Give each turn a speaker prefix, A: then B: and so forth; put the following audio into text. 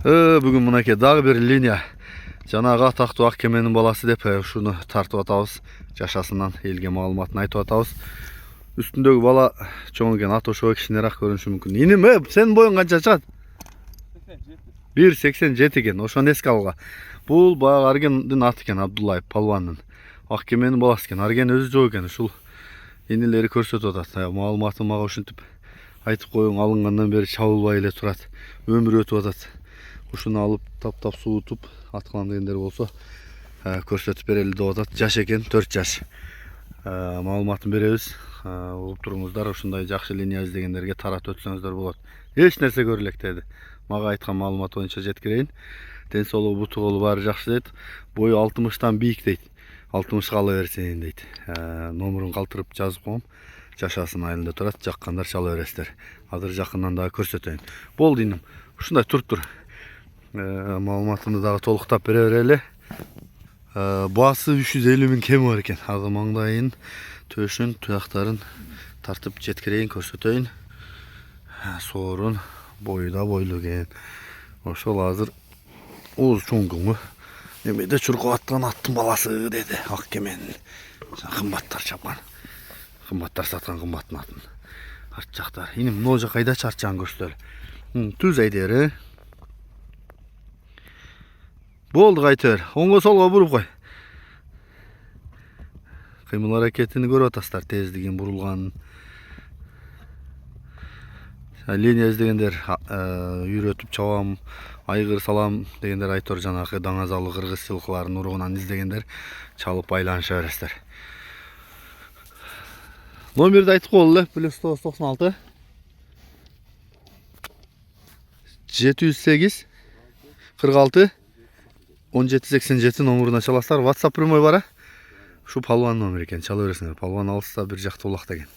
A: Бүгін мынакей дағы бір линия. Жанағы атақты ақ кеменің баласы деп шуны тартып атабыз. Жашасынан елге маалыматын айтып атабыз. Үстіндегі бала чоң екен, атошуға кішінерақ көрініші мүмкін. Инем, сенің бойың қанша шығады? 1,87 екен. Ошоны еске алға. Бұл баяғы Аргендин аты екен, Абдуллаев палуанның. Ақ кеменің баласы екен. Арген өзі жоқ екен. Шул енелері көрсетіп атады. Маалыматын маға ушинтип айтып қойың, алынғандан бері чабылбай эле турат. Өмір өтіп атады. Ушуну алып таптап суутуп аткылам дегендер болсо көрсөтүп берели деп атат. Жаш экен, 4 жаш. Маалыматын беребиз. Угуп туруңуздар, ушундай жакшы линия издегендерге таратып өтсөңүздөр болот. Эч нерсе көрүлектеди. Мага айткан маалымат боюнча жеткирейин. Ден соолугу буту колу баары жакшы дейт. Бою 60тан бийик дейт. 60 кала берсең дейт. Номерун калтырып жазып коем. Жашасын айылында турат. Жаккандар чала бересиздер. Азыр жакындан дагы көрсөтөйүн. Болду инем. Ушундай туруп. Маалыматымды дагы толуктап бере берели. Басы 350 000 кеми бар экен. Азыр маңдайын, төшүн, туяктарын тартып жеткирейин, көрсөтөйүн. Соорун бою да бойлуу экен. Ошол азыр ооз чоңгуңу эмеде чуркап аткан аттын баласы деди. Ак кемен. Кымбаттар чапкан. Кымбаттар саткан кымбаттын атын. Арт жактар. Инем могу жак кайда чарчаан көрсөтөлү. Түз айдер. Болду кайтыр. Оңго солго буруп кой. Кыймыл аракетини көрүп атасыздар, тездигин, бурулганын. Линия издегендер үйрөтүп чабам, айгыр салам дегендер айтор, жанагы даңазалы кыргыз жылкыларынын уругунан издегендер чалып байланыша бересиздер. Номерди айтып коелу эле. +996 708 46 1787 номеруна чаласыздар. WhatsApp прямой бар. Шу палуан номер экен, чала бересиңер. Палуан алыста бир жакта улакта экен.